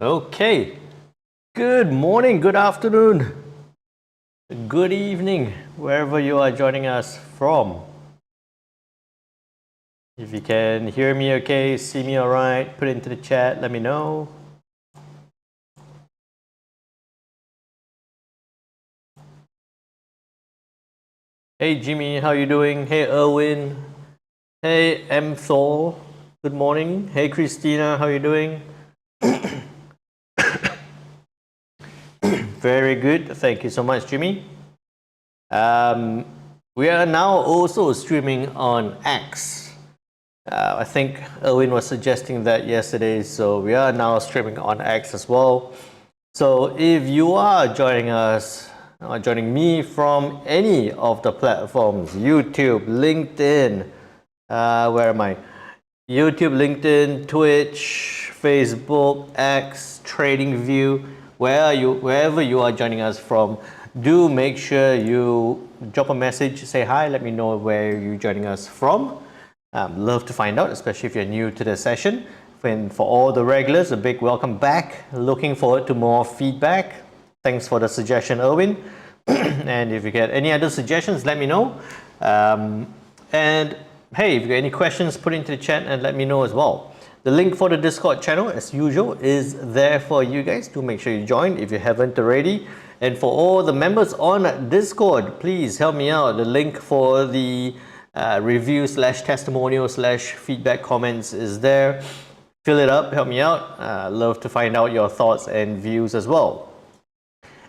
Okay, good morning, good afternoon, good evening, wherever you are joining us from. If you can hear me okay, see me all right, put it into the chat, let me know. Hey Jimmy, how you doing? Hey Erwin. Hey M. Thor, good morning. Hey Christina, how you doing? Very good, thank you so much Jimmy. We are now also streaming on X. I think Erwin was suggesting that yesterday, so we are now streaming on X as well. So if you are joining us, joining me from any of the platforms, YouTube, LinkedIn, where am I? YouTube, LinkedIn, Twitch, Facebook, X, TradingView, wherever you are joining us from, do make sure you drop a message, say hi, let me know where you're joining us from. Love to find out, especially if you're new to the session. And for all the regulars, a big welcome back. Looking forward to more feedback. Thanks for the suggestion, Erwin. And if you get any other suggestions, let me know. And hey, if you got any questions, put it into the chat and let me know as well. The link for the Discord channel, as usual, is there for you guys. Do make sure you join if you haven't already. And for all the members on Discord, please help me out. The link for the review / testimonial / feedback comments is there. Fill it up, help me out. Love to find out your thoughts and views as well.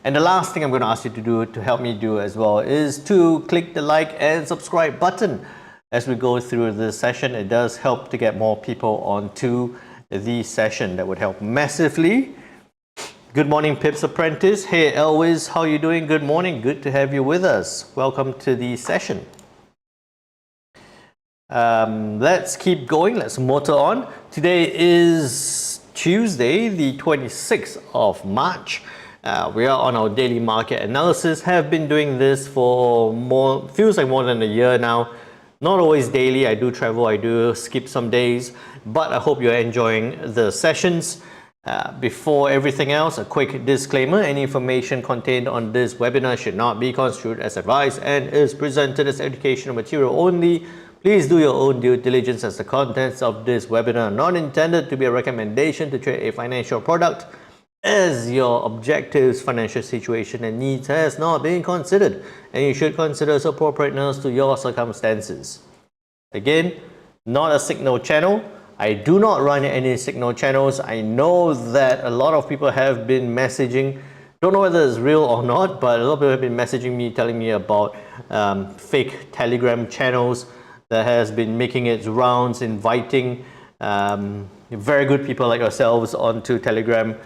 And the last thing I'm going to ask you to do, to help me do as well, is to click the like and subscribe button as we go through this session. It does help to get more people onto the session. That would help massively. Good morning, Pips Apprentice. Hey, Elvis, how are you doing? Good morning. Good to have you with us. Welcome to the session. Let's keep going. Let's motor on. Today is Tuesday, the 26th of March. We are on our daily market analysis. Have been doing this for feels like more than a year now. Not always daily. I do travel. I do skip some days, but I hope you're enjoying the sessions. Before everything else, a quick disclaimer. Any information contained on this webinar should not be construed as advice and is presented as educational material only. Please do your own due diligence, as the contents of this webinar are not intended to be a recommendation to trade a financial product, as your objectives, financial situation and needs has not been considered, and you should consider its appropriateness to your circumstances. Again, not a signal channel. I do not run any signal channels. I know that a lot of people have been messaging, don't know whether it's real or not, but a lot of people have been messaging me, telling me about fake Telegram channels that has been making its rounds, inviting very good people like yourselves onto Telegram,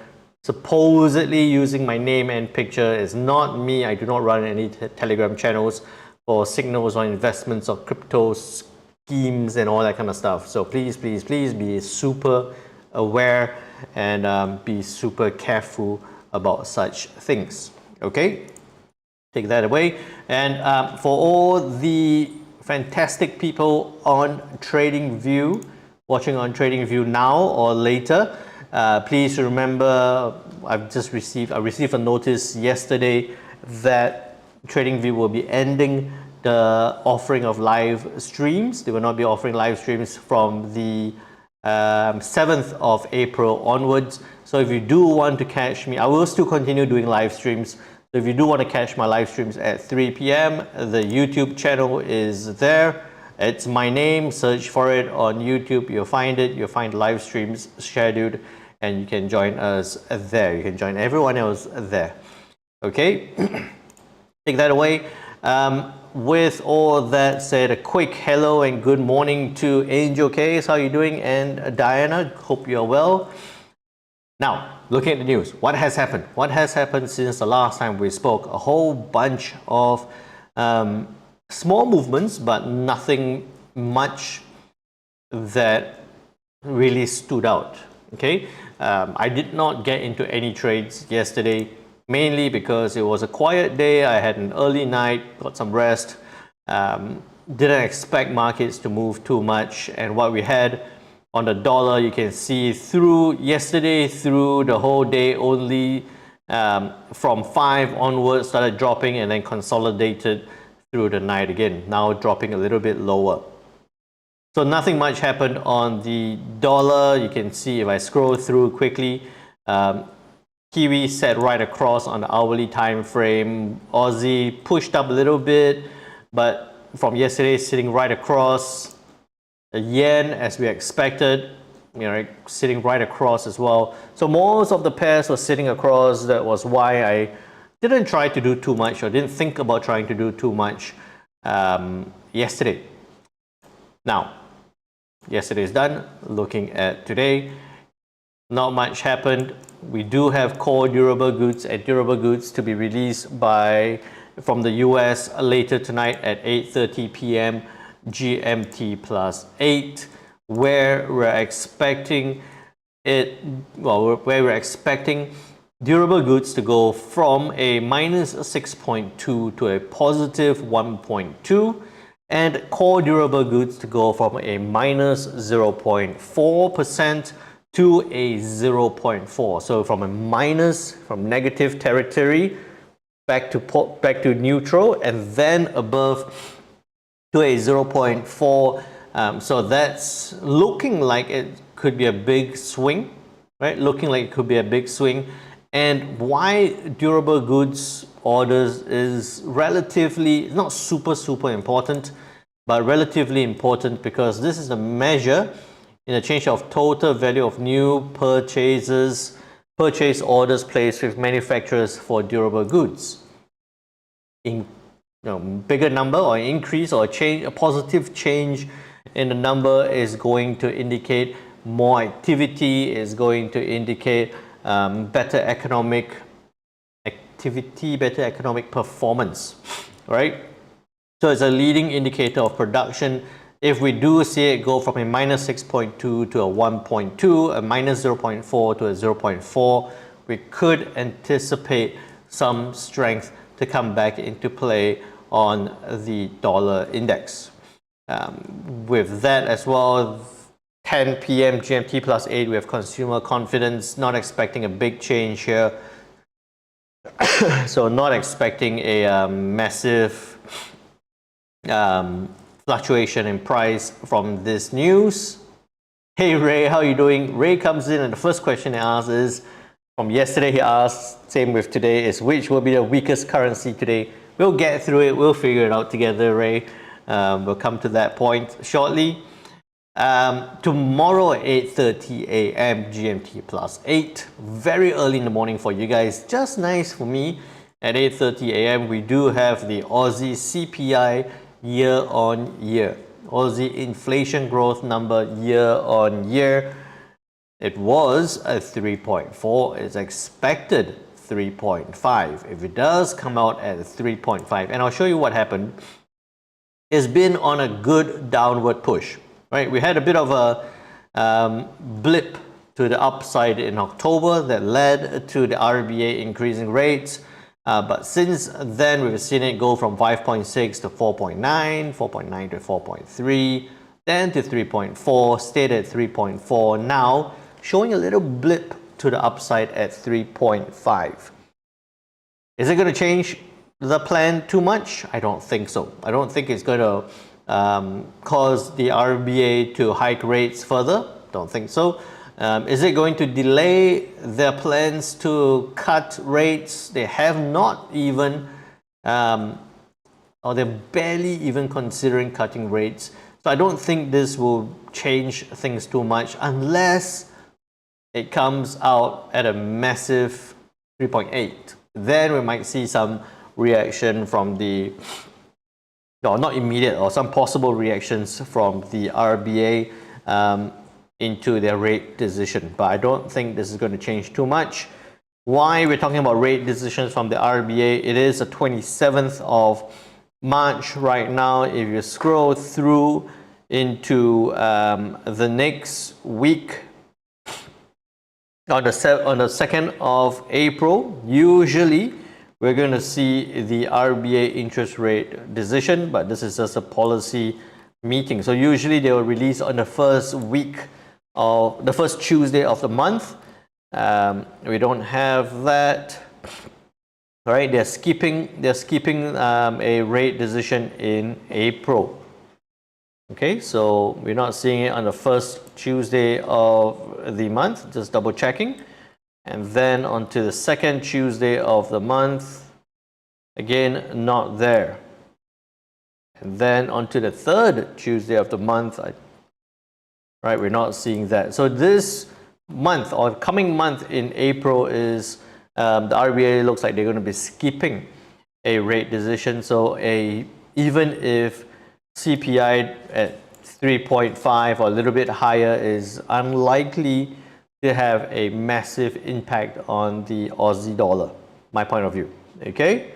supposedly using my name and picture. It's not me. I do not run any Telegram channels for signals or investments or crypto schemes and all that kind of stuff. So please, please, please be super aware and be super careful about such things. Okay, take that away. And for all the fantastic people on TradingView, watching on TradingView now or later, please remember, I received a notice yesterday that TradingView will be ending the offering of live streams. They will not be offering live streams from the 7th of April onwards. So if you do want to catch me, I will still continue doing live streams. So if you do want to catch my live streams at 3 p.m, the YouTube channel is there. It's my name. Search for it on YouTube. You'll find it. You'll find live streams scheduled, and you can join us there. You can join everyone else there. Okay, take that away. With all that said, a quick hello and good morning to Angel Case. How are you doing? And Diana, hope you're well. Now, looking at the news, what has happened? What has happened since the last time we spoke? A whole bunch of small movements, but nothing much that really stood out. Okay, I did not get into any trades yesterday, mainly because it was a quiet day. I had an early night, got some rest, didn't expect markets to move too much, and what we had On the dollar, you can see through yesterday, through the whole day, only from 5 onwards started dropping and then consolidated through the night again, now dropping a little bit lower. So nothing much happened on the dollar. You can see if I scroll through quickly, Kiwi set right across on the hourly time frame. Aussie pushed up a little bit, but from yesterday sitting right across. The yen, as we expected, sitting right across as well. So most of the pairs were sitting across. That was why I didn't try to do too much, or didn't think about trying to do too much yesterday. Now, yesterday is done. Looking at today, not much happened. We do have core durable goods and durable goods to be released from the US later tonight at 8:30 p.m. GMT plus 8, where we're expecting durable goods to go from a minus 6.2 to a positive 1.2, and core durable goods to go from a minus 0.4% to a 0.4. So from negative territory back to neutral, and then above to a 0.4. So that's looking like it could be a big swing, right? Looking like it could be a big swing. And why durable goods orders is relatively, not super important, but relatively important, because this is a measure in the change of total value of new purchase orders placed with manufacturers for durable goods. Bigger number or increase or a positive change in the number is going to indicate more activity, is going to indicate better economic activity, better economic performance, right? So it's a leading indicator of production. If we do see it go from a minus 6.2 to a 1.2, a minus 0.4 to a 0.4, we could anticipate some strength to come back into play on the dollar index. With that as well, 10 p.m. GMT plus 8, we have consumer confidence, not expecting a big change here. So not expecting a massive fluctuation in price from this news. Hey Ray, how are you doing? Ray comes in and the first question he asks is, from yesterday he asked, same with today, is which will be the weakest currency today? We'll get through it, we'll figure it out together, Ray. We'll come to that point shortly. Tomorrow at 8:30 a.m. GMT plus 8, very early in the morning for you guys, just nice for me. At 8:30 a.m. we do have the Aussie CPI year on year, Aussie inflation growth number year on year. It was a 3.4, it's expected 3.5. If it does come out at 3.5, and I'll show you what happened, it's been on a good downward push, right? We had a bit of a blip to the upside in October that led to the RBA increasing rates. But since then, we've seen it go from 5.6 to 4.9, 4.9 to 4.3, then to 3.4, stayed at 3.4, now showing a little blip to the upside at 3.5. Is it going to change the plan too much? I don't think so. I don't think it's going to cause the RBA to hike rates further. Don't think so. Is it going to delay their plans to cut rates? They have not even, or they're barely even considering cutting rates. So I don't think this will change things too much unless it comes out at a massive 3.8. Then we might see some reaction from the, no, not immediate, or some possible reactions from the RBA into their rate decision. But I don't think this is going to change too much. Why we're talking about rate decisions from the RBA? It is the 27th of March right now. If you scroll through into the next week, on the 2nd of April, usually we're going to see the RBA interest rate decision, but this is just a policy meeting. So usually they will release on the first week of the first Tuesday of the month. We don't have that. All right, they're skipping a rate decision in April. Okay, so we're not seeing it on the first Tuesday of the month, just double checking. And then onto the second Tuesday of the month, again, not there. And then onto the third Tuesday of the month, right, we're not seeing that. So this month or coming month in April is, the RBA looks like they're going to be skipping a rate decision. So even if CPI at 3.5 or a little bit higher is unlikely to have a massive impact on the Aussie dollar, my point of view. Okay.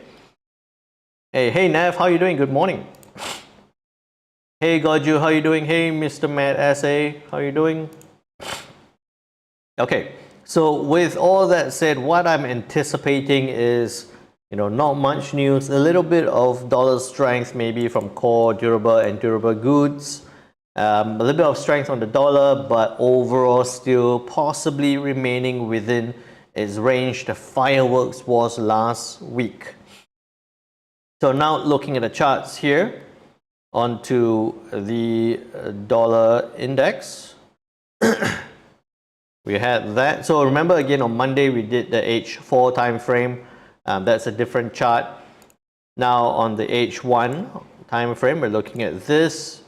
Hey Nav, how you doing? Good morning. Hey Goju, how you doing? Hey Mr. Matt SA, how you doing? Okay, so with all that said, what I'm anticipating is, not much news, a little bit of dollar strength maybe from core durable and durable goods, a little bit of strength on the dollar, but overall still possibly remaining within its range the fireworks was last week. So now looking at the charts here, onto the dollar index. We had that. So remember again on Monday we did the H4 time frame. That's a different chart. Now on the H1 time frame, we're looking at this.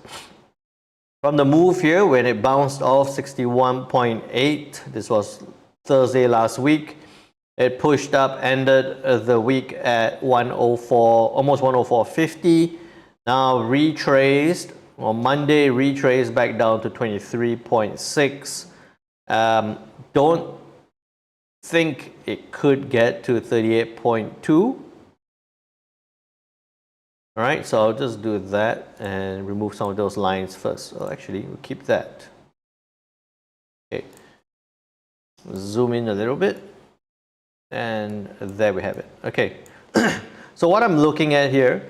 From the move here, when it bounced off 61.8, this was Thursday last week. It pushed up, ended the week at 104, almost 104.50. Now retraced on Monday, retraced back down to 23.6. Don't think it could get to 38.2. All right, so I'll just do that and remove some of those lines first. So actually, we'll keep that. Okay, zoom in a little bit, and there we have it. Okay, so what I'm looking at here.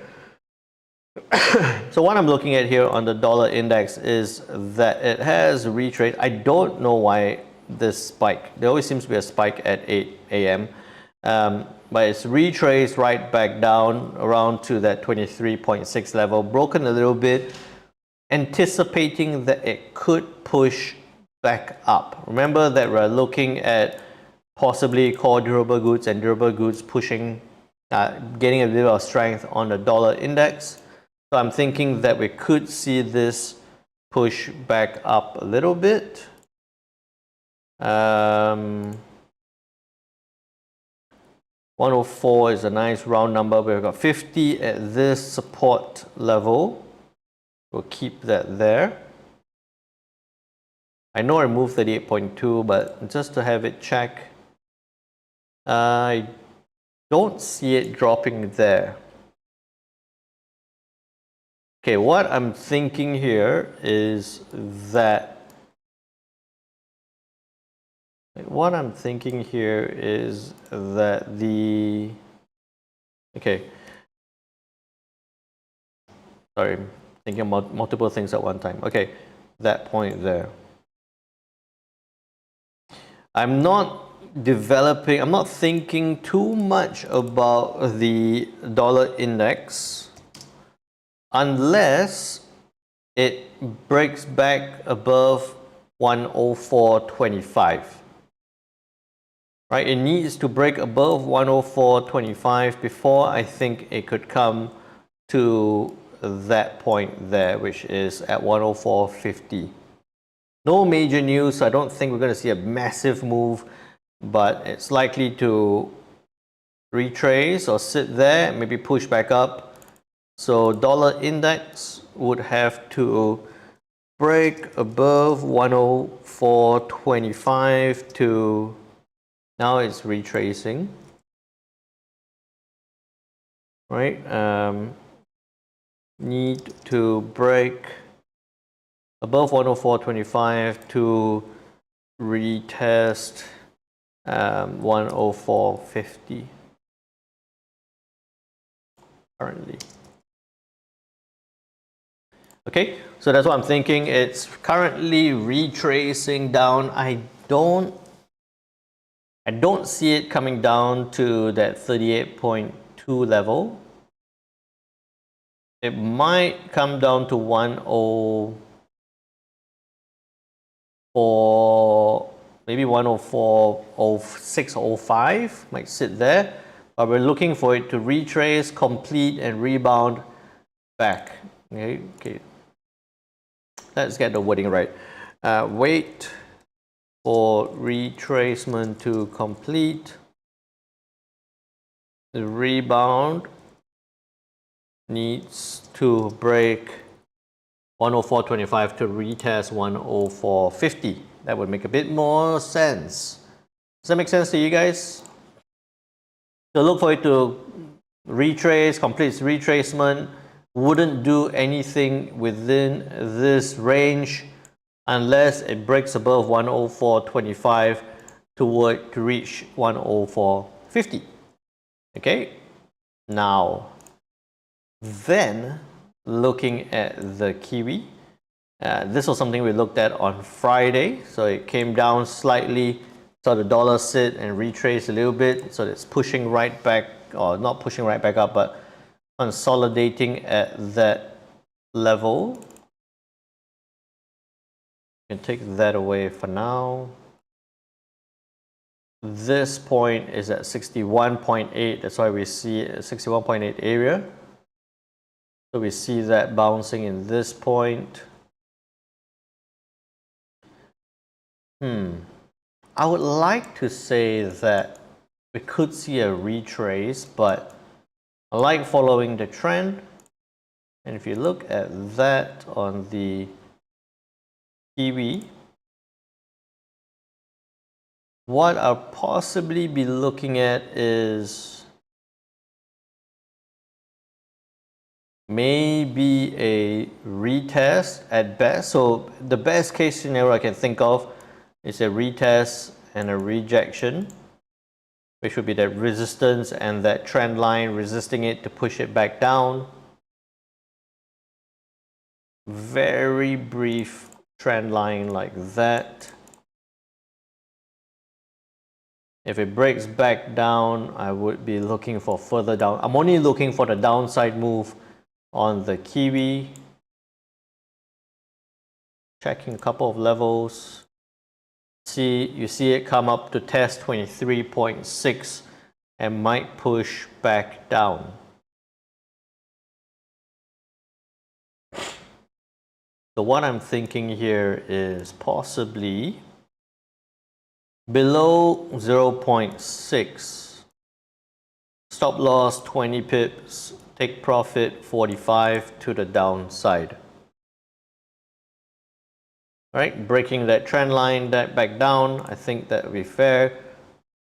So what I'm looking at here on the dollar index is that it has retraced. I don't know why this spike. There always seems to be a spike at 8 a.m. But it's retraced right back down around to that 23.6 level, broken a little bit, anticipating that it could push back up. Remember that we're looking at possibly core durable goods and durable goods pushing, getting a little of strength on the dollar index. So I'm thinking that we could see this push back up a little bit. 104 is a nice round number. We've got 50 at this support level. We'll keep that there. I know I moved 38.2, but just to have it check, I don't see it dropping there. Okay, what I'm thinking here is that the, okay, sorry, I'm thinking about multiple things at one time. Okay, that point there. I'm not thinking too much about the dollar index unless it breaks back above 104.25. Right, it needs to break above 104.25 before I think it could come to that point there, which is at 104.50. No major news. I don't think we're going to see a massive move, but it's likely to retrace or sit there, maybe push back up. So dollar index would have to break above 104.25 to, now it's retracing, right? Need to break above 104.25 to retest 104.50 currently. Okay, so that's what I'm thinking. It's currently retracing down. I don't see it coming down to that 38.2 level. It might come down to 104, maybe 104.06 or 05, might sit there. But we're looking for it to retrace, complete, and rebound back. Okay. Let's get the wording right. Wait for retracement to complete. The rebound needs to break 104.25 to retest 104.50. That would make a bit more sense. Does that make sense to you guys? So look for it to retrace, complete its retracement. Wouldn't do anything within this range unless it breaks above 104.25 to reach 104.50. Okay, now then looking at the Kiwi, this was something we looked at on Friday. So it came down slightly, saw the dollar sit and retrace a little bit, so it's pushing right back, or not pushing right back up, but consolidating at that level. You can take that away for now. This point is at 61.8, that's why we see a 61.8 area. So we see that bouncing in this point. I would like to say that we could see a retrace, but I like following the trend. And if you look at that on the Kiwi, what I'll possibly be looking at is maybe a retest at best. So the best case scenario I can think of is a retest and a rejection, which would be that resistance and that trend line resisting it to push it back down. Very brief trend line like that. If it breaks back down, I would be looking for further down. I'm only looking for the downside move on the Kiwi. Checking a couple of levels. You see it come up to test 23.6 and might push back down. So what I'm thinking here is possibly below 0.6, stop loss 20 pips, take profit 45 to the downside. All right, breaking that trend line back down, I think that would be fair.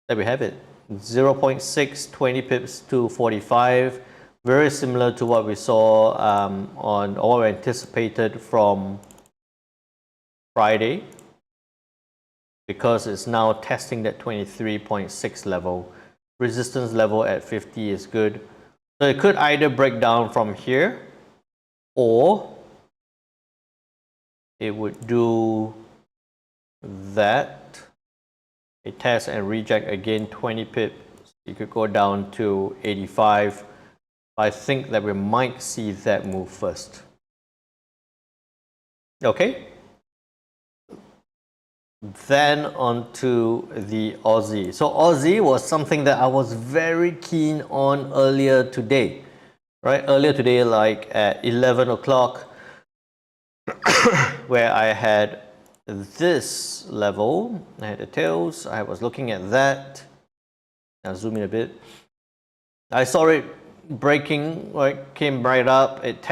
There we have it, 0.6, 20 pips to 45. Very similar to what we saw or what we anticipated from Friday, because it's now testing that 23.6 level. Resistance level at 50 is good. So it could either break down from here, or it would do that. A test and reject again 20 pips. You could go down to 85. I think that we might see that move first. Okay. Then on to the Aussie. So Aussie was something that I was very keen on earlier today. Right? Earlier today, like at 11 o'clock, where I had this level. I had the tails. I was looking at that. Now zoom in a bit. I saw it breaking, right, came right up. It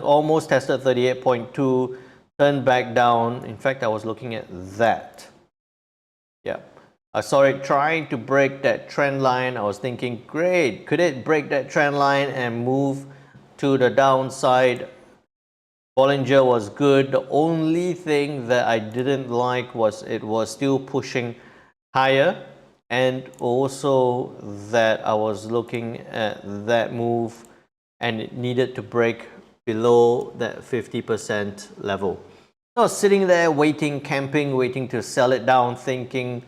almost tested 38.2, turned back down. In fact, I was looking at that. Yeah, I saw it trying to break that trend line. I was thinking, great, could it break that trend line and move to the downside? Bollinger was good. The only thing that I didn't like was it was still pushing higher, and also that I was looking at that move and it needed to break below that 50% level. I was sitting there waiting, camping, waiting to sell it down, thinking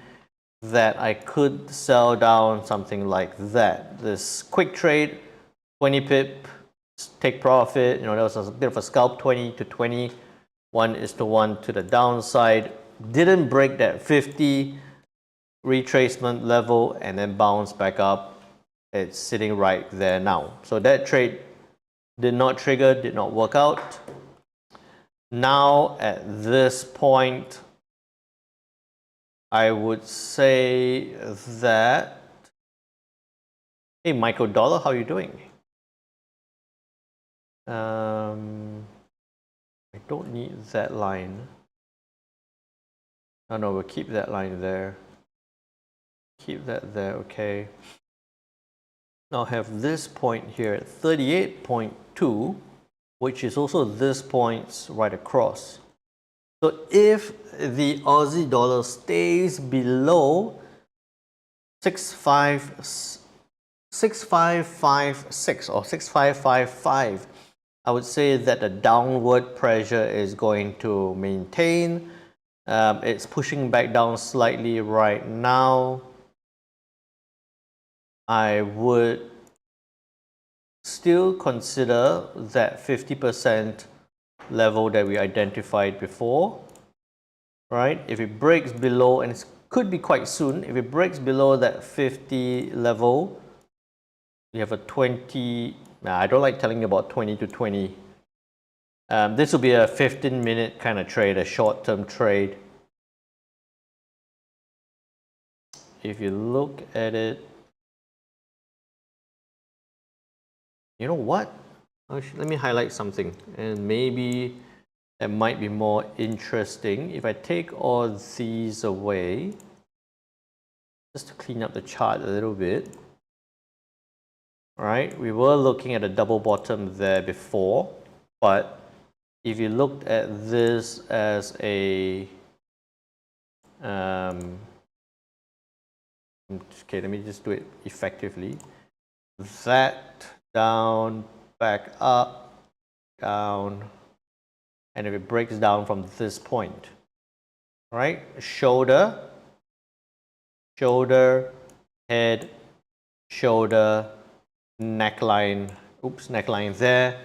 that I could sell down something like that. This quick trade, 20 pip, take profit. There was a bit of a scalp, 20 to 20, 1:1 to the downside. Didn't break that 50 retracement level and then bounce back up. It's sitting right there now. So that trade did not trigger, did not work out. Now at this point, I would say that, hey Michael Dollar, how are you doing? I don't need that line. Oh no, we'll keep that line there. Keep that there, okay. Now I have this point here at 38.2, which is also this point right across. So if the Aussie dollar stays below 6556 or 6555, I would say that the downward pressure is going to maintain. It's pushing back down slightly right now. I would still consider that 50% level that we identified before, right? If it breaks below, and it could be quite soon, if it breaks below that 50 level, you have a 20, I don't like telling you about 20 to 20. This will be a 15-minute kind of trade, a short-term trade. If you look at it, you know what? Let me highlight something, and maybe that might be more interesting. If I take all these away, just to clean up the chart a little bit. All right, we were looking at a double bottom there before, but if you looked at this as a okay, let me just do it effectively. That down, back up, down, and if it breaks down from this point, all right, shoulder, shoulder, head, shoulder, neckline, oops, neckline there.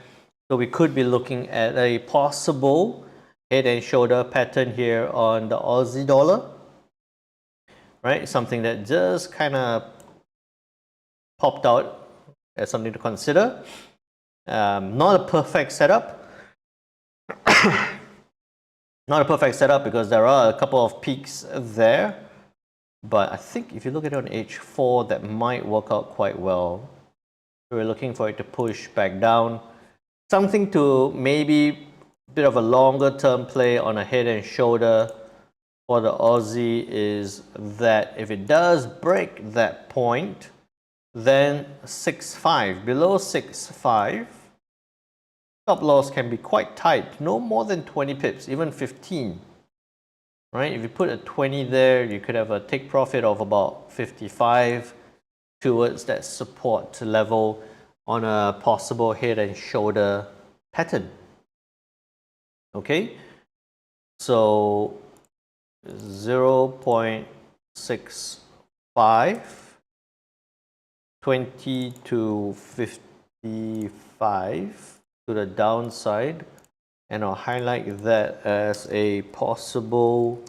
So we could be looking at a possible head and shoulder pattern here on the Aussie dollar, right? Something that just kind of popped out as something to consider. Not a perfect setup. Not a perfect setup because there are a couple of peaks there. But I think if you look at it on H4, that might work out quite well. We're looking for it to push back down. Something to maybe a bit of a longer term play on a head and shoulder for the Aussie is that if it does break that point, then 6.5, below 6.5, stop loss can be quite tight, no more than 20 pips, even 15. Right? If you put a 20 there, you could have a take profit of about 55 towards that support level on a possible head and shoulder pattern. Okay, so 0.65, 20 to 55 to the downside, and I'll highlight that as a possible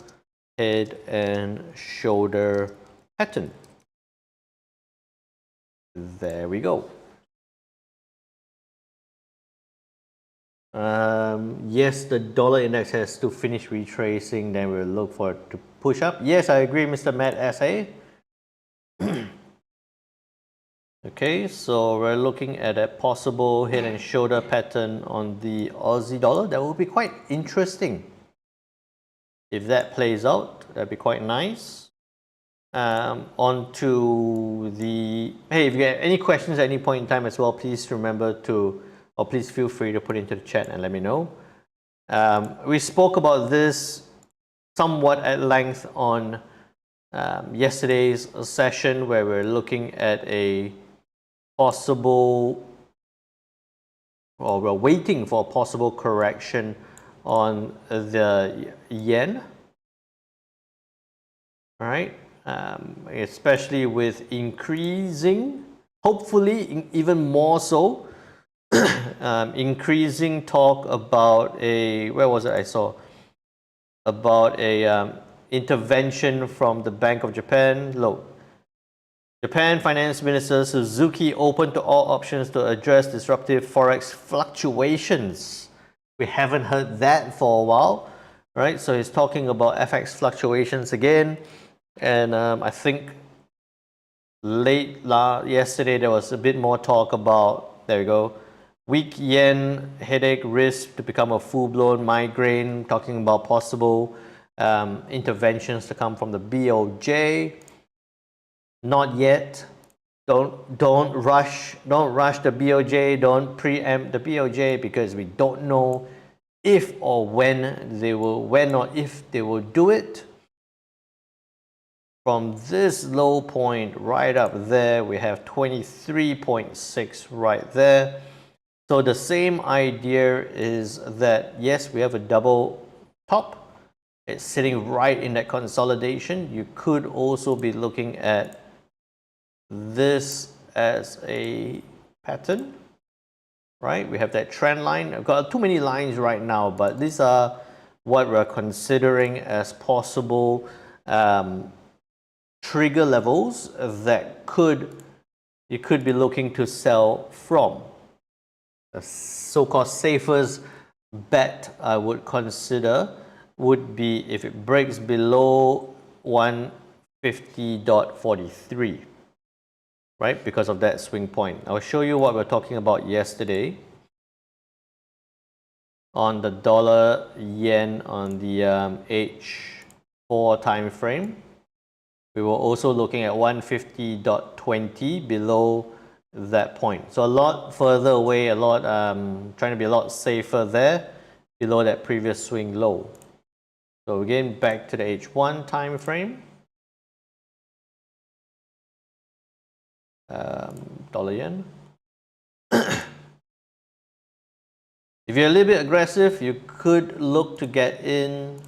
head and shoulder pattern. There we go. Yes, the dollar index has to finish retracing, then we'll look for it to push up. Yes, I agree, Mr. Matt SA. Okay, so we're looking at a possible head and shoulder pattern on the Aussie dollar. That will be quite interesting. If that plays out, that'd be quite nice. On to the, hey, if you have any questions at any point in time as well, please remember to, or please feel free to put into the chat and let me know. We spoke about this somewhat at length on yesterday's session where we're looking at a possible or we're waiting for a possible correction on the yen. All right, especially with increasing, hopefully even more so, increasing talk about a, where was it I saw? About a intervention from the Bank of Japan. Look, Japan Finance Minister Suzuki open to all options to address disruptive forex fluctuations. We haven't heard that for a while, right? So he's talking about FX fluctuations again. And I think yesterday there was a bit more talk about, there we go, weak yen, headache risk to become a full-blown migraine, talking about possible interventions to come from the BOJ. Not yet. Don't rush the BOJ, don't preempt the BOJ, because we don't know if or when they will, when or if they will do it. From this low point right up there, we have 23.6 right there. So the same idea is that, yes, we have a double top. It's sitting right in that consolidation. You could also be looking at this as a pattern, right? We have that trend line. I've got too many lines right now, but these are what we're considering as possible trigger levels that you could be looking to sell from. The so-called safest bet I would consider would be if it breaks below 150.43, right? Because of that swing point. I'll show you what we're talking about yesterday on the dollar yen on the H4 time frame. We were also looking at 150.20 below that point. So a lot further away, a lot trying to be a lot safer there, below that previous swing low. So again, back to the H1 time frame. Dollar yen. If you're a little bit aggressive, you could look to get in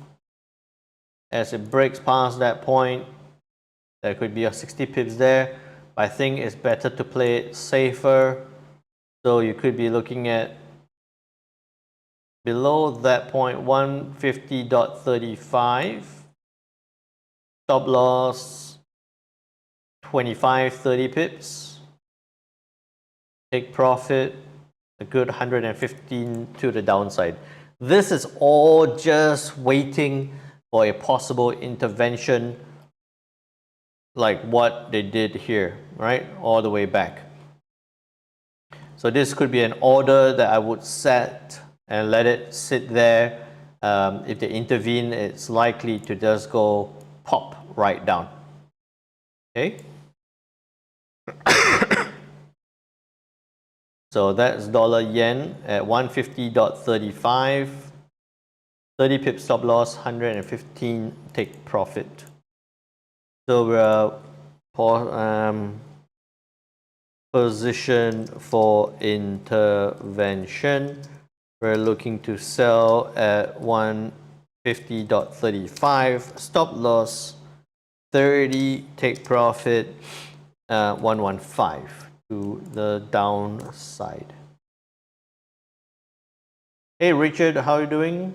as it breaks past that point. There could be a 60 pips there. I think it's better to play it safer. So you could be looking at below that point, 150.35. Stop loss 25-30 pips. Take profit a good 115 to the downside. This is all just waiting for a possible intervention like what they did here, right? All the way back. So this could be an order that I would set and let it sit there. If they intervene, it's likely to just go pop right down. Okay. So that's dollar yen at 150.35. 30 pip stop loss, 115 take profit. So we're position for intervention. We're looking to sell at 150.35. Stop loss 30, take profit 115 to the downside. Hey Richard, how are you doing?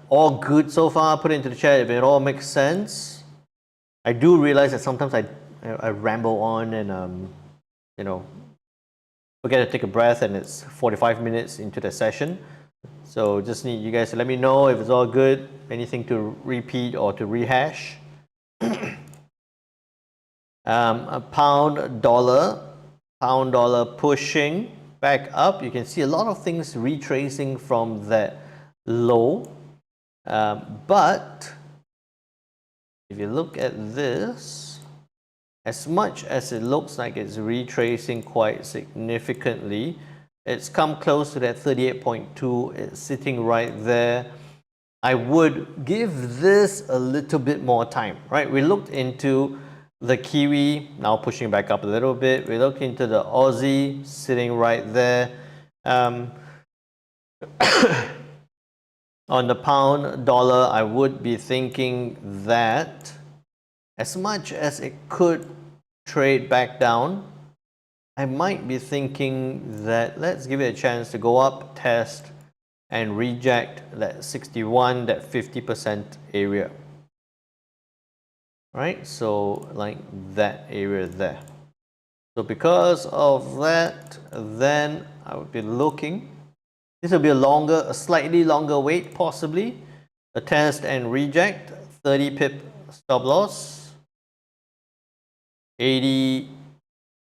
All good so far. Put it into the chat if it all makes sense. I do realize that sometimes I ramble on and you know, forget to take a breath, and it's 45 minutes into the session. So just need you guys to let me know if it's all good, anything to repeat or to rehash. A pound dollar pushing back up. You can see a lot of things retracing from that low. But if you look at this, as much as it looks like it's retracing quite significantly, it's come close to that 38.2. It's sitting right there. I would give this a little bit more time, right? We looked into The Kiwi now pushing back up a little bit. We look into the Aussie sitting right there. On the pound dollar, I would be thinking that as much as it could trade back down, I might be thinking that let's give it a chance to go up, test, and reject that 61, that 50% area. Right, so like that area there. So because of that, then I would be looking, this will be a slightly longer wait possibly, a test and reject, 30 pip stop loss, 80,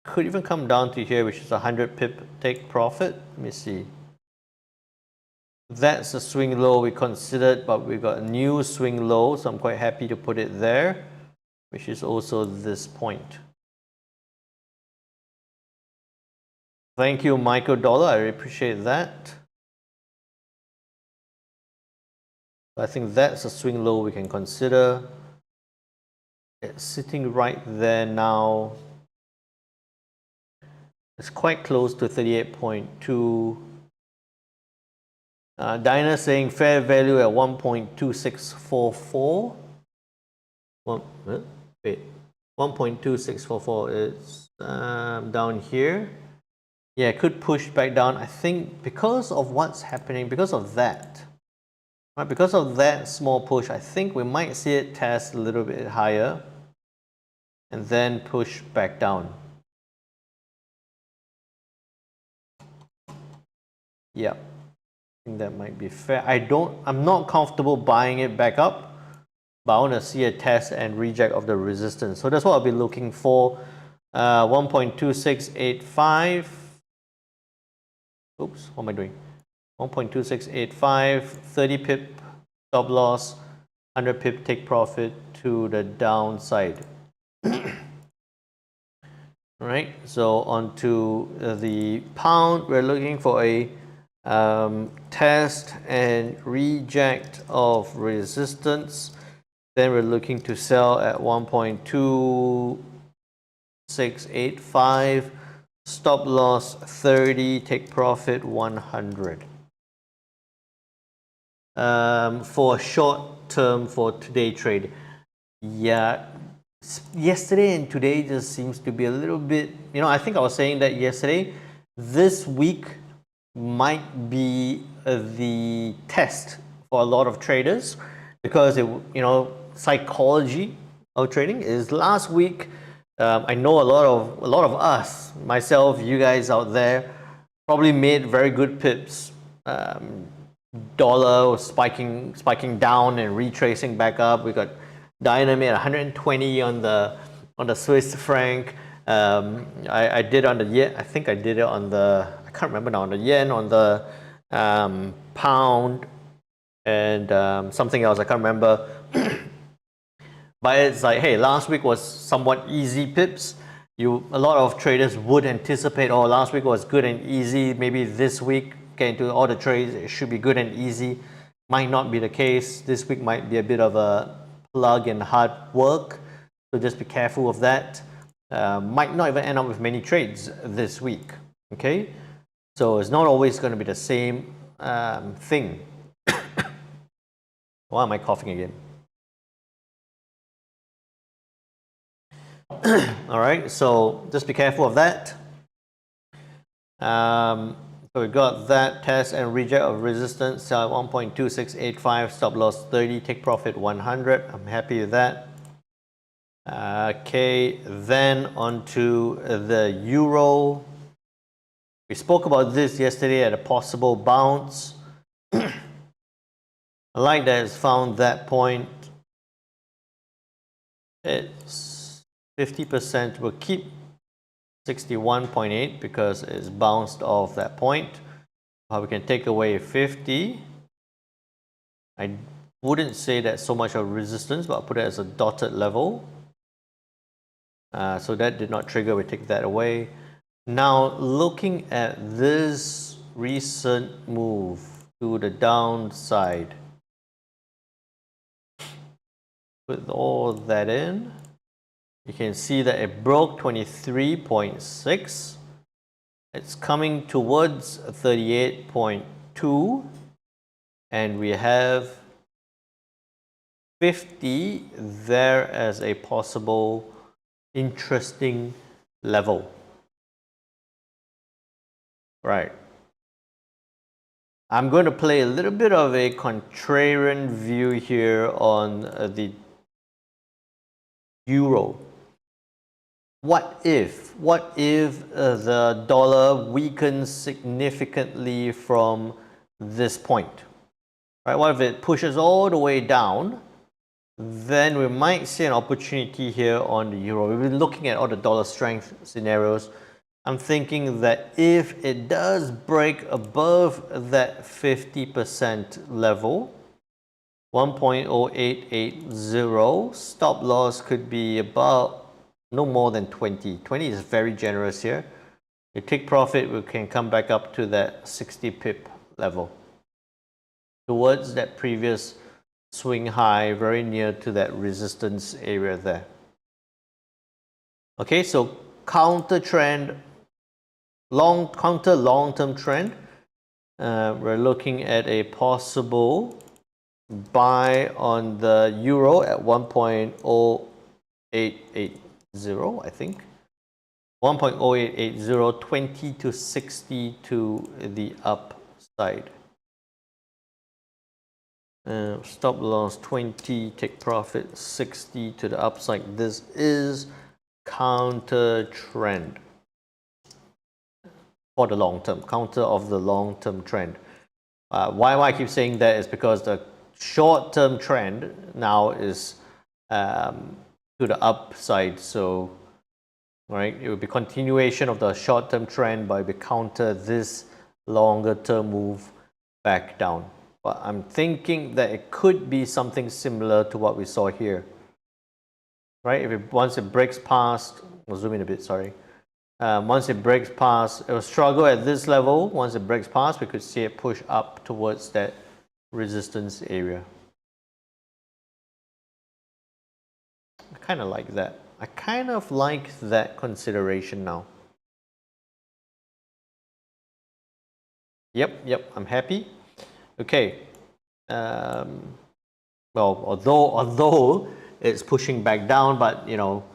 could even come down to here, which is 100 pip take profit. Let me see. That's a swing low we considered, but we got a new swing low, so I'm quite happy to put it there, which is also this point. Thank you, Michael Dollar. I really appreciate that. I think that's a swing low we can consider. It's sitting right there now. It's quite close to 38.2. Dinah saying fair value at 1.2644. Wait, 1.2644 is down here. Yeah, it could push back down. I think because of what's happening, because of that, right? Because of that small push, I think we might see it test a little bit higher and then push back down. Yeah, I think that might be fair. I'm not comfortable buying it back up, but I want to see a test and reject of the resistance. So that's what I'll be looking for. 1.2685. Oops, what am I doing? 1.2685, 30 pip stop loss, 100 pip take profit to the downside. Right, so onto the pound, we're looking for a test and reject of resistance. Then we're looking to sell at 1.2685. Stop loss 30, take profit 100. For short term for today trade, yeah, yesterday and today just seems to be a little bit, you know, I think I was saying that yesterday. This week might be the test for a lot of traders because it, you know, psychology of trading is last week. I know a lot of us, myself, you guys out there, probably made very good pips. Dollar was spiking down and retracing back up. We got Dynamite 120 on the Swiss franc. I did on the yen. I think I did it on the, I can't remember now, on the yen, on the pound, and something else I can't remember. But it's like, hey, last week was somewhat easy pips. A lot of traders would anticipate, oh, last week was good and easy. Maybe this week, getting into all the trades, it should be good and easy. Might not be the case. This week might be a bit of a plug and hard work. So just be careful of that. Might not even end up with many trades this week. Okay, so it's not always going to be the same thing. Why am I coughing again? All right, so just be careful of that. So we got that test and reject of resistance, sell at 1.2685, stop loss 30, take profit 100. I'm happy with that. Okay, then onto the euro. We spoke about this yesterday at a possible bounce. I like that it's found that point. It's 50%. We'll keep 61.8 because it's bounced off that point. We can take away 50. I wouldn't say that's so much of resistance, but I'll put it as a dotted level. So that did not trigger, we take that away. Now looking at this recent move to the You can see that it broke 23.6. It's coming towards 38.2, and we have 50 there as a possible interesting level. Right. I'm going to play a little bit of a contrarian view here on the euro. What if the dollar weakens significantly from this point? Right? What if it pushes all the way down? Then we might see an opportunity here on the euro. We've been looking at all the dollar strength scenarios. I'm thinking that if it does break above that 50% level, 1.0880, stop loss could be about no more than 20. 20 is very generous here. You take profit, we can come back up to that 60 pip level, towards that previous swing high, very near to that resistance area there. Okay, so counter trend, counter long-term trend. We're looking at a possible buy on the euro at 1.0880, I think. 1.0880, 20 to 60 to the upside. Stop loss 20, take profit 60 to the upside. This is counter trend for the long term, counter of the long term trend. Why I keep saying that is because the short term trend now is to the upside. So, right, it will be continuation of the short term trend, but it will counter this longer term move back down. But I'm thinking that it could be something similar to what we saw here, right? Once it breaks past, I'll zoom in a bit, sorry. Once it breaks past, it will struggle at this level. Once it breaks past, we could see it push up towards that resistance area. I kind of like that. I kind of like that consideration now. Yep, I'm happy. Okay. Well, although it's pushing back down, but you know,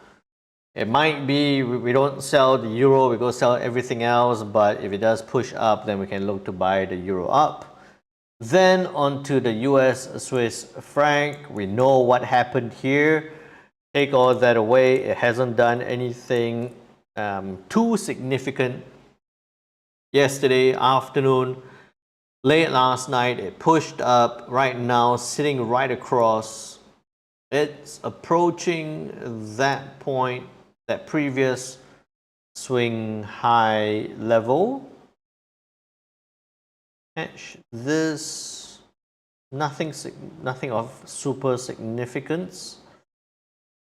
it might be we don't sell the euro, we go sell everything else. But if it does push up, then we can look to buy the euro up. Then onto the US Swiss franc. We know what happened here. Take all that away. It hasn't done anything too significant yesterday afternoon. Late last night, it pushed up. Right now, sitting right across. It's approaching that point, that previous swing high level. Catch this. Nothing of super significance.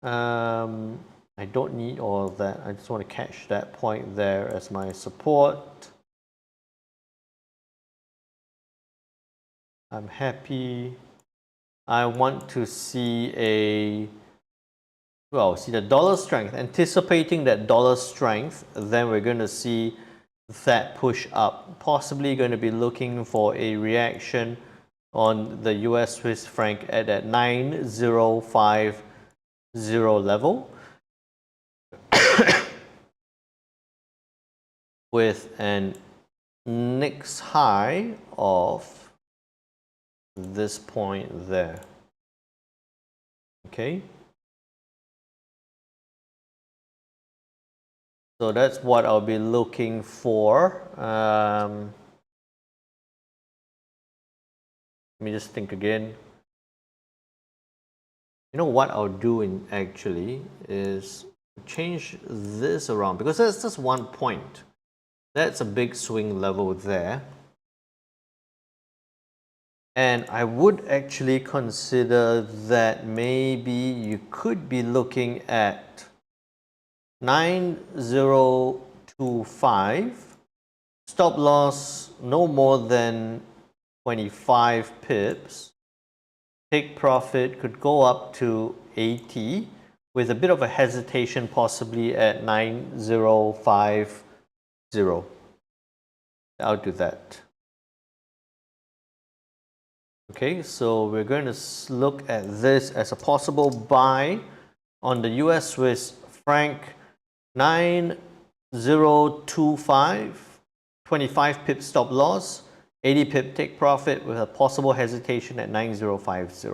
I don't need all of that. I just want to catch that point there as my support. I'm happy. I want to see the dollar strength, anticipating that dollar strength, then we're going to see that push up. Possibly going to be looking for a reaction on the US Swiss franc at that 9050 level with an next high of this point there. Okay, so that's what I'll be looking for. Let me just think again. You know what I'll do actually is change this around, because that's just one point. That's a big swing level there. And I would actually consider that maybe you could be looking at 9025, stop loss no more than 25 pips, take profit could go up to 80, with a bit of a hesitation possibly at 9050. I'll do that. Okay, so we're going to look at this as a possible buy on the US Swiss franc 9025, 25 pip stop loss, 80 pip take profit with a possible hesitation at 9050.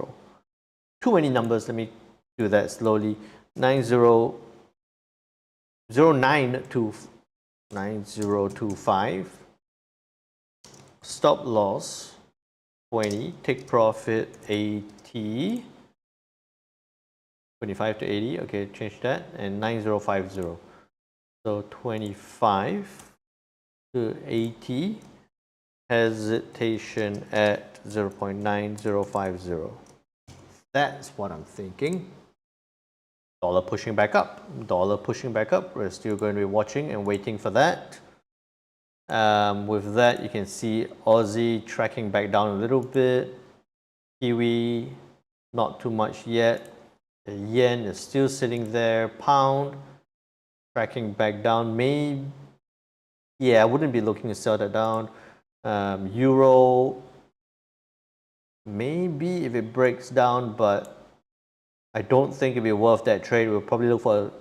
Too many numbers, let me do that slowly. 9025, stop loss 20, take profit 80, 25 to 80, okay, change that, and 9050. So 25 to 80, hesitation at 0.9050. That's what I'm thinking. Dollar pushing back up. Dollar pushing back up. We're still going to be watching and waiting for that. With that, you can see Aussie tracking back down a little bit. Kiwi, not too much yet. The yen is still sitting there. Pound, tracking back down. Maybe, yeah, I wouldn't be looking to sell that down. Euro, maybe if it breaks down, but I don't think it'd be worth that trade. We'll probably look for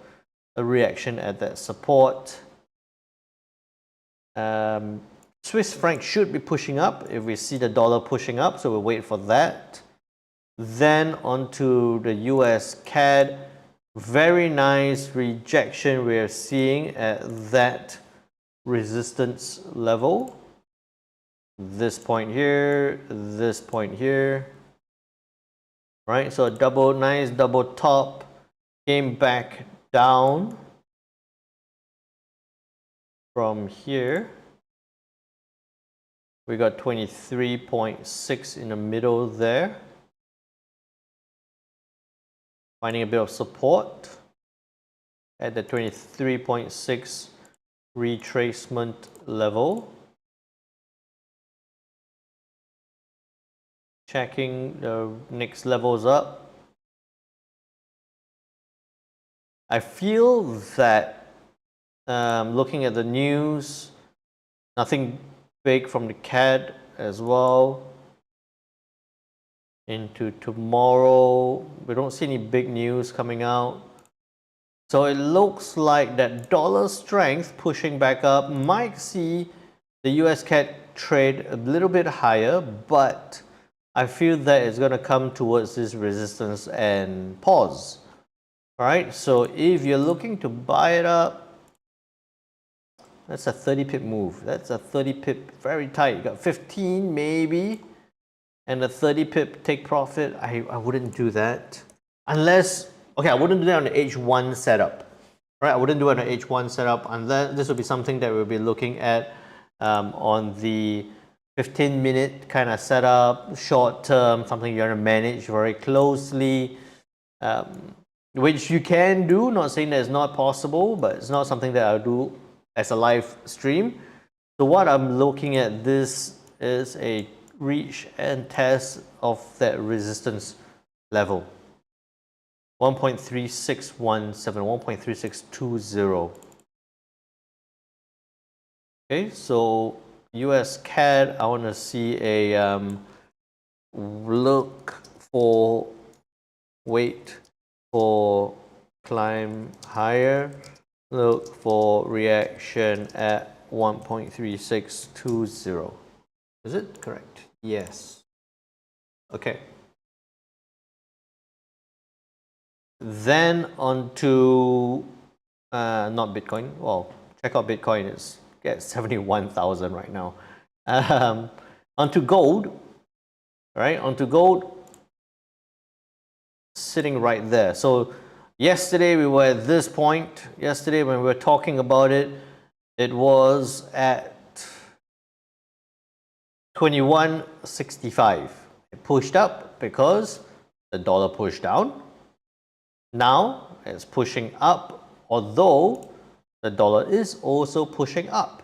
a reaction at that support. Swiss franc should be pushing up if we see the dollar pushing up, so we'll wait for that. Then onto the US CAD. Very nice rejection we're seeing at that resistance level. This point here, this point here. Right, so a nice double top, came back down from here. We got 23.6 in the middle there. Finding a bit of support at the 23.6 retracement level. Checking the next levels up. I feel that looking at the news, nothing big from the CAD as well. Into tomorrow, we don't see any big news coming out. So it looks like that dollar strength pushing back up might see the US CAD trade a little bit higher, but I feel that it's going to come towards this resistance and pause. All right, so if you're looking to buy it up, that's a 30 pip move. That's a 30 pip, very tight. You got 15 maybe, and a 30 pip take profit. I wouldn't do that unless, okay, I wouldn't do that on the H1 setup. Right, I wouldn't do it on the H1 setup, and this would be something that we'll be looking at on the 15-minute kind of setup, short term, something you want to manage very closely, which you can do. Not saying that it's not possible, but it's not something that I'll do as a live stream. So what I'm looking at, this is a reach and test of that resistance level. 1.3617, 1.3620. Okay, so US CAD, I want to see a wait for climb higher, look for reaction at 1.3620. Is it correct? Yes. Okay. Then on to not Bitcoin. Well, check out Bitcoin. It's at 71,000 right now. Onto gold. Right, onto gold. Sitting right there. So yesterday we were at this point. Yesterday when we were talking about it, it was at 21.65. It pushed up because the dollar pushed down. Now it's pushing up, although the dollar is also pushing up.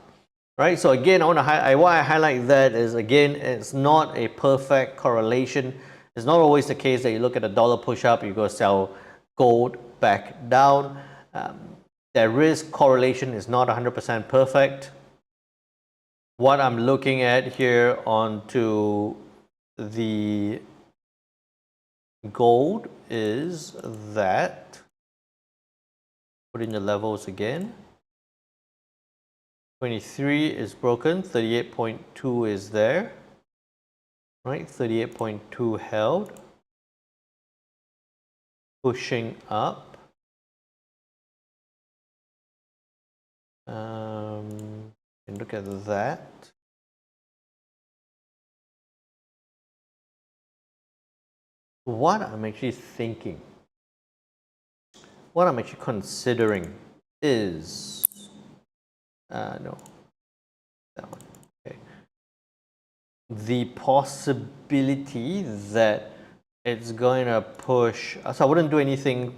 Right? So again, why I highlight that is, again, it's not a perfect correlation. It's not always the case that you look at a dollar push up, you go sell gold back down. Their risk correlation is not 100% perfect. What I'm looking at here onto the gold is that, put in the levels again, 23 is broken, 38.2 is there, right? 38.2 held, pushing up. And look at that. What I'm actually thinking, what I'm actually considering is, no, that one, okay. The possibility that it's going to push, so I wouldn't do anything,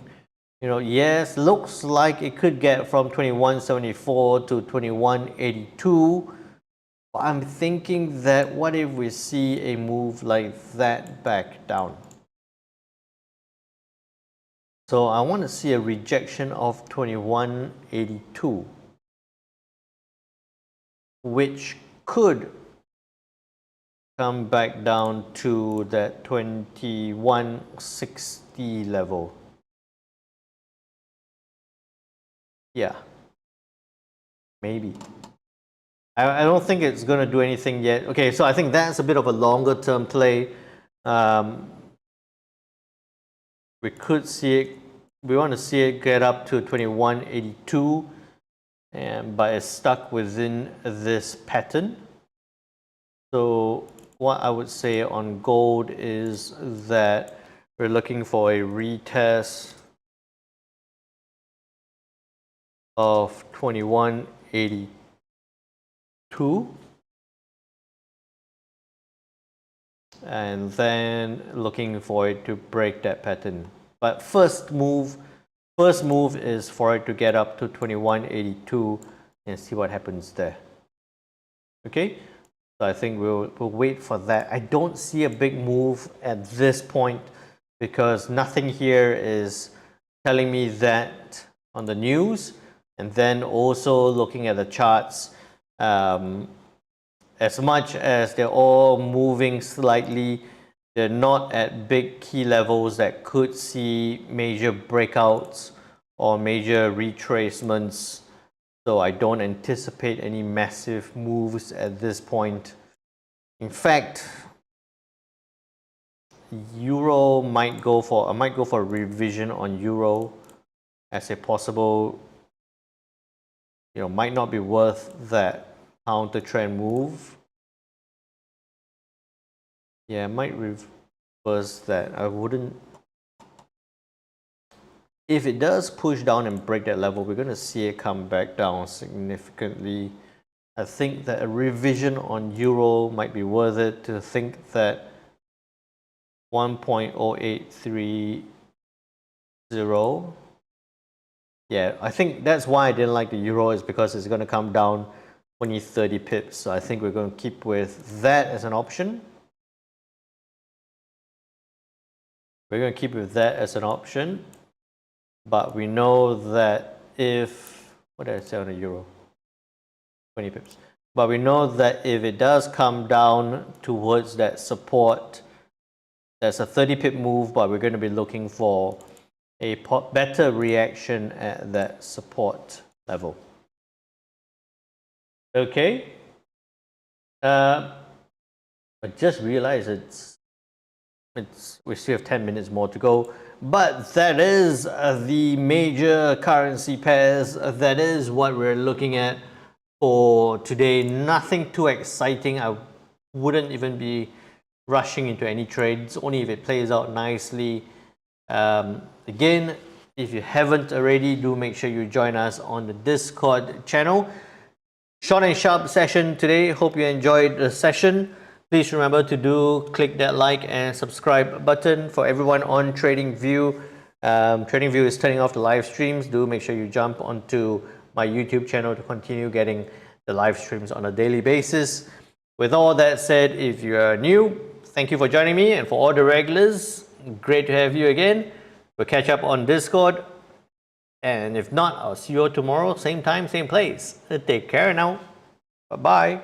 you know, yes, looks like it could get from 2174 to 2182. But I'm thinking that what if we see a move like that back down? So I want to see a rejection of 2182, which could come back down to that 2160 level. Yeah, maybe. I don't think it's going to do anything yet. Okay, so I think that's a bit of a longer term play. We could see it, we want to see it get up to 2182, but it's stuck within this pattern. So what I would say on gold is that we're looking for a retest of 2182, and then looking for it to break that pattern. But first move is for it to get up to 2182 and see what happens there. Okay, so I think we'll wait for that. I don't see a big move at this point because nothing here is telling me that on the news. And then also looking at the charts, as much as they're all moving slightly, they're not at big key levels that could see major breakouts or major retracements. So I don't anticipate any massive moves at this point. In fact, Euro might go for, I might go for a revision on Euro as a possible, you know, might not be worth that counter trend move. Yeah, I might reverse that. I wouldn't. If it does push down and break that level, we're going to see it come back down significantly. I think that a revision on Euro might be worth it, to think that 1.0830. Yeah, I think that's why I didn't like the Euro, is because it's going to come down 20-30 pips. So I think we're going to keep with that as an option. We're going to keep with that as an option. But we know that if, what did I say on the Euro? 20 pips. But we know that if it does come down towards that support, that's a 30 pip move, but we're going to be looking for a better reaction at that support level. Okay. I just realized we still have 10 minutes more to go, but that is the major currency pairs. That is what we're looking at for today. Nothing too exciting. I wouldn't even be rushing into any trades, only if it plays out nicely. Again, if you haven't already, do make sure you join us on the Discord channel. Short and sharp session today. Hope you enjoyed the session. Please remember to click that like and subscribe button. For everyone on TradingView, TradingView is turning off the live streams. Do make sure you jump onto my YouTube channel to continue getting the live streams on a daily basis. With all that said, if you are new, thank you for joining me, and for all the regulars, great to have you again. We'll catch up on Discord. And if not, I'll see you all tomorrow, same time, same place. Take care now. Bye-bye.